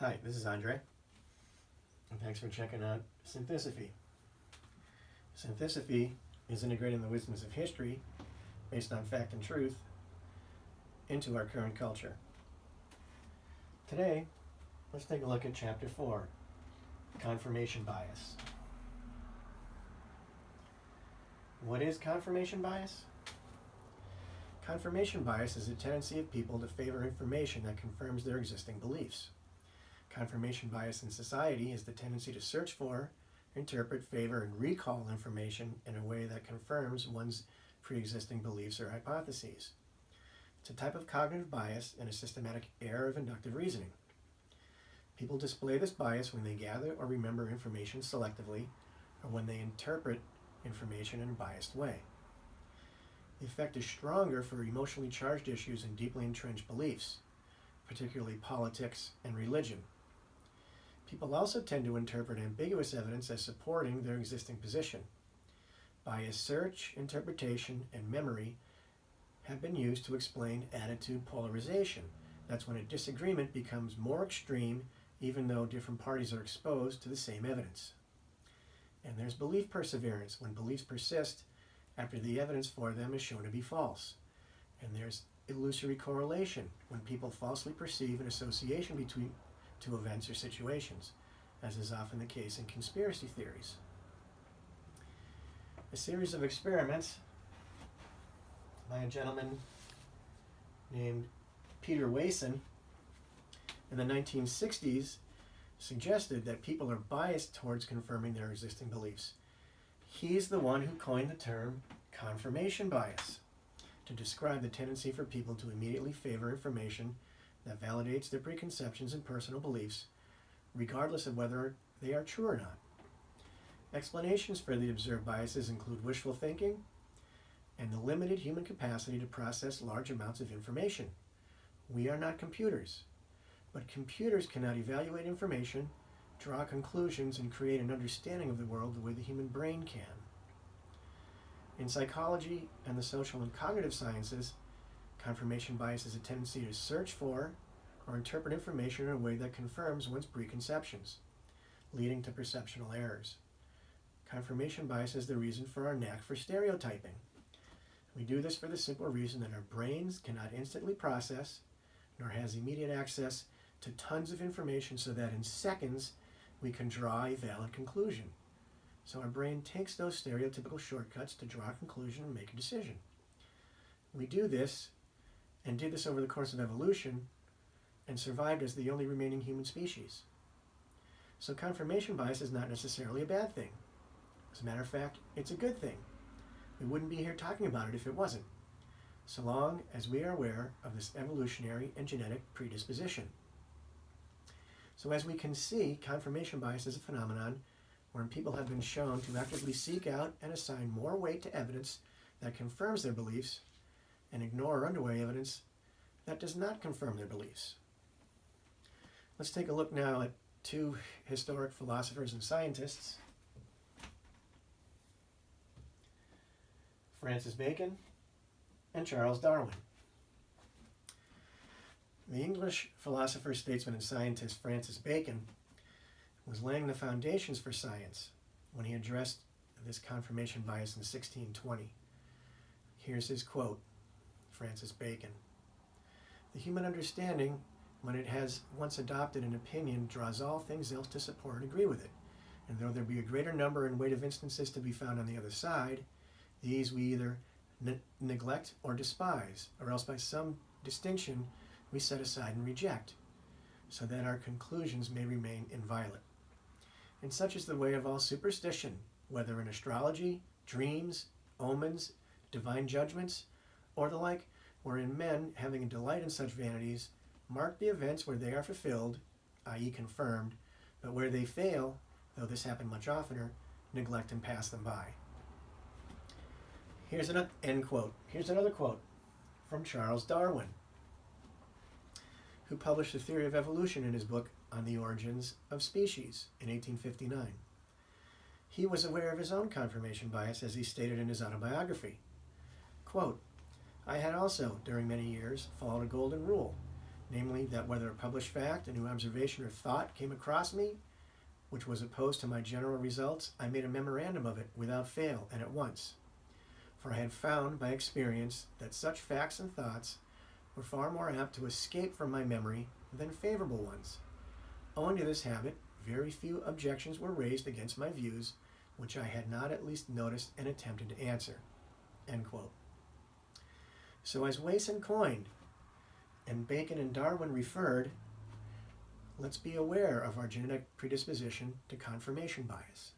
Hi, this is Andre, and thanks for checking out Synthisophy. Synthisophy is integrating the wisdoms of history, based on fact and truth, into our current culture. Today, let's take a look at Chapter 4, Confirmation Bias. What is confirmation bias? Confirmation bias is a tendency of people to favor information that confirms their existing beliefs. Confirmation bias in society is the tendency to search for, interpret, favor, and recall information in a way that confirms one's pre-existing beliefs or hypotheses. It's a type of cognitive bias and a systematic error of inductive reasoning. People display this bias when they gather or remember information selectively, or when they interpret information in a biased way. The effect is stronger for emotionally charged issues and deeply entrenched beliefs, particularly politics and religion. People also tend to interpret ambiguous evidence as supporting their existing position. Bias search, interpretation, and memory have been used to explain attitude polarization. That's when a disagreement becomes more extreme even though different parties are exposed to the same evidence. And there's belief perseverance, when beliefs persist after the evidence for them is shown to be false. And there's illusory correlation, when people falsely perceive an association between two events or situations, as is often the case in conspiracy theories. A series of experiments by a gentleman named Peter Wason in the 1960s suggested that people are biased towards confirming their existing beliefs. He's the one who coined the term confirmation bias to describe the tendency for people to immediately favor information that validates their preconceptions and personal beliefs, regardless of whether they are true or not. Explanations for the observed biases include wishful thinking and the limited human capacity to process large amounts of information. We are not computers, but computers cannot evaluate information, draw conclusions, and create an understanding of the world the way the human brain can. In psychology and the social and cognitive sciences, confirmation bias is a tendency to search for or interpret information in a way that confirms one's preconceptions, leading to perceptual errors. Confirmation bias is the reason for our knack for stereotyping. We do this for the simple reason that our brains cannot instantly process, nor has immediate access to tons of information, so that in seconds we can draw a valid conclusion. So our brain takes those stereotypical shortcuts to draw a conclusion and make a decision. We do this, and did this over the course of evolution, and survived as the only remaining human species. So confirmation bias is not necessarily a bad thing. As a matter of fact, it's a good thing. We wouldn't be here talking about it if it wasn't, so long as we are aware of this evolutionary and genetic predisposition. So as we can see, confirmation bias is a phenomenon wherein people have been shown to actively seek out and assign more weight to evidence that confirms their beliefs and ignore or underweigh evidence that does not confirm their beliefs. Let's take a look now at two historic philosophers and scientists, Francis Bacon and Charles Darwin. The English philosopher, statesman, and scientist Francis Bacon was laying the foundations for science when he addressed this confirmation bias in 1620. Here's his quote, Francis Bacon: "The human understanding, when it has once adopted an opinion, draws all things else to support and agree with it. And though there be a greater number and weight of instances to be found on the other side, these we either neglect or despise, or else by some distinction we set aside and reject, so that our conclusions may remain inviolate. And such is the way of all superstition, whether in astrology, dreams, omens, divine judgments, or the like, wherein men, having a delight in such vanities, mark the events where they are fulfilled, i.e. confirmed, but where they fail, though this happen much oftener, neglect and pass them by." Here's another end quote. Here's another quote from Charles Darwin, who published the theory of evolution in his book On the Origins of Species in 1859. He was aware of his own confirmation bias, as he stated in his autobiography. Quote, "I had also, during many years, followed a golden rule, namely that whether a published fact, a new observation, or thought came across me, which was opposed to my general results, I made a memorandum of it without fail and at once. For I had found by experience that such facts and thoughts were far more apt to escape from my memory than favorable ones. Owing to this habit, very few objections were raised against my views, which I had not at least noticed and attempted to answer." End quote. So as Wason coined, and Bacon and Darwin referred, let's be aware of our genetic predisposition to confirmation bias.